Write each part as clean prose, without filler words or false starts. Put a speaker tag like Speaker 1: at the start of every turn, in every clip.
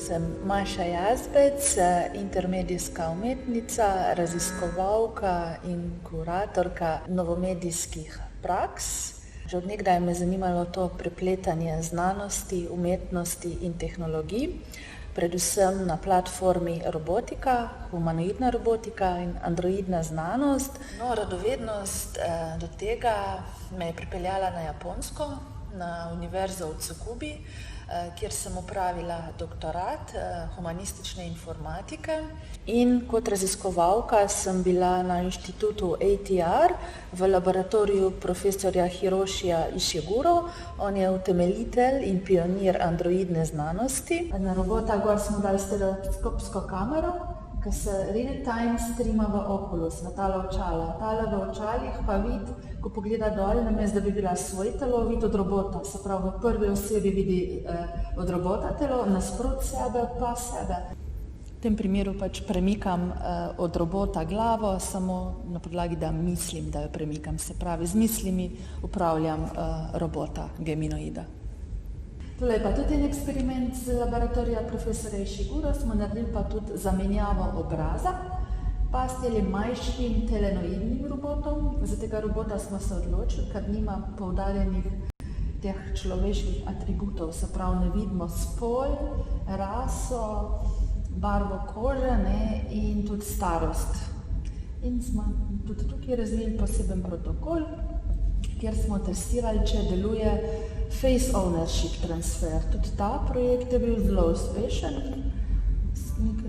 Speaker 1: Sem Maša Jazbec, intermedijska umetnica, raziskovalka in kuratorka novomedijskih praks. Že od nekdaj me je zanimalo to prepletanje znanosti, umetnosti in tehnologij, predvsem na platformi robotika, humanoidna robotika in androidna znanost. Radovednost do tega me je pripeljala na Japonsko, na Univerzo v Tsukubi, kjer sem opravila doktorat humanistične informatike in kot raziskovalka sem bila na inštitutu ATR v laboratoriju profesorja Hirošija Išiguro. On je utemeljitelj in pionir androidne znanosti. Na robota gor smo dali stereoskopsko kamero, ki se real time streama v Oculus, na tale očala. Tale v očalih pa vidi, ko pogleda dol, namesto da bi bila svoje telo, vidi od robota. Se pravi, v prvi osebi vidi od robota telo, nasprot sebe pa sebe. V tem primeru pač premikam od robota glavo, samo na podlagi, da mislim, da jo premikam. Se pravi, z mislimi upravljam robota, geminoida. Tole je pa tudi en eksperiment z laboratorija profesorja Išiguro, smo naredili pa tudi zamenjavo obraza pa s tem manjšim telenoidnim robotom. Za tega robota smo se odločili, ker nima poudarjenih teh človeških atributov, se pravi ne vidimo spol, raso, barvo kože in tudi starost. In smo tudi tukaj razvili poseben protokol, kjer smo testirali, če deluje face ownership transfer. Tudi ta projekt je bil zelo uspešen,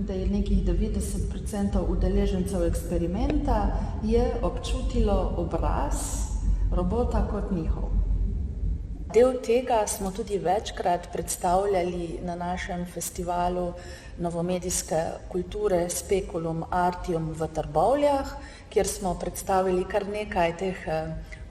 Speaker 1: da je nekih 90% udeležencev eksperimenta je občutilo obraz robota kot njihov. Del tega smo tudi večkrat predstavljali na našem festivalu novomedijske kulture Speculum Artium v Trbovljah, kjer smo predstavili kar nekaj teh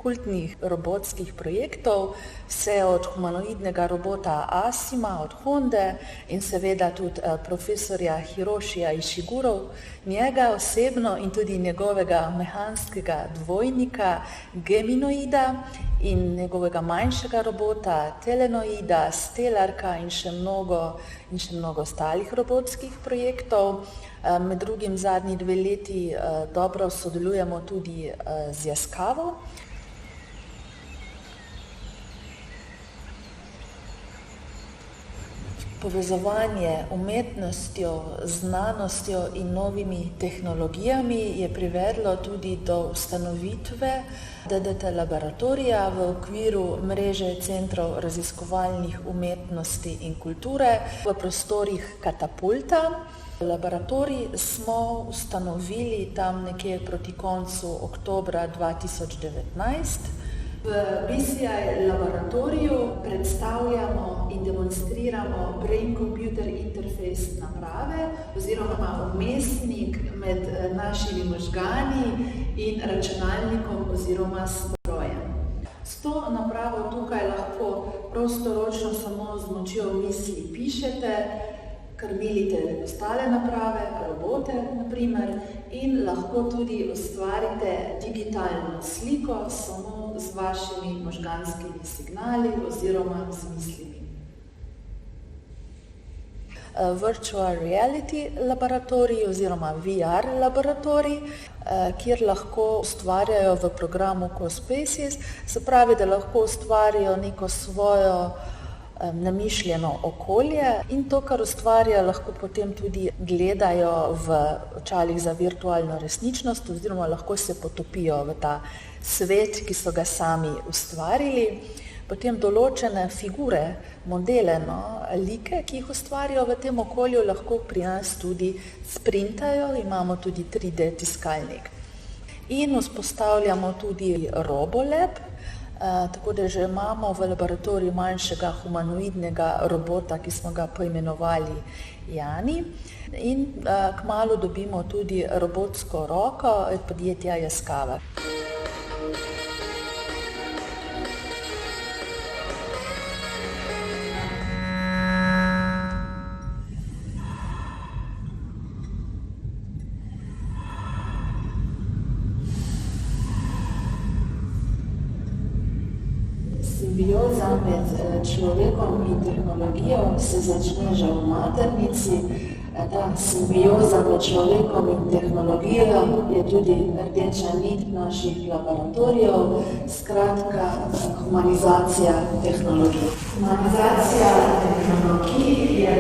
Speaker 1: kultnih robotskih projektov, vse od humanoidnega robota Asima, od Honde in seveda tudi profesorja Hirošija Išiguro, njega osebno in tudi njegovega mehanskega dvojnika Geminoida in njegovega manjšega robota Telenoida, Stelarka in še mnogo ostalih robotskih projektov. Med drugim zadnji 2 leti dobro sodelujemo tudi z Yaskawa. Povezovanje umetnostjo, znanostjo in novimi tehnologijami je privedlo tudi do ustanovitve DDT laboratorija v okviru mreže centrov raziskovalnih umetnosti in kulture v prostorih Katapulta. Laboratorij smo ustanovili tam nekje proti koncu oktobra 2019. V BCI laboratoriju predstavljamo in demonstriramo brain-computer interface naprave oziroma vmesnik med našimi možgani in računalnikom oziroma strojem. S to napravo tukaj lahko prostoročno samo z močjo misli pišete, krmilite ostale naprave, robote naprimer, in lahko tudi ustvarite digitalno sliko samo z vašimi možganskimi signali oziroma z mislimi. Virtual reality laboratorij oziroma VR laboratorij, kjer lahko ustvarjajo v programu CoSpaces, se pravi, da lahko ustvarijo neko svojo namišljeno okolje in to, kar ustvarjajo, lahko potem tudi gledajo v očalih za virtualno resničnost oziroma lahko se potopijo v ta svet, ki so ga sami ustvarili. Potem določene figure, modele, like, ki jih ustvarjajo v tem okolju, lahko pri nas tudi sprintajo, imamo tudi 3D tiskalnik. In vzpostavljamo tudi RoboLab, tako da že imamo v laboratoriju manjšega humanoidnega robota, ki smo ga poimenovali Jani, in kmalu dobimo tudi robotsko roko od podjetja Yaskawa. Simbioza med človekom in tehnologijo se začne že v maternici. Ta simbioza med človekom in tehnologijo je tudi rdeča nit naših laboratorijev, skratka humanizacija tehnologij. Humanizacija tehnologij je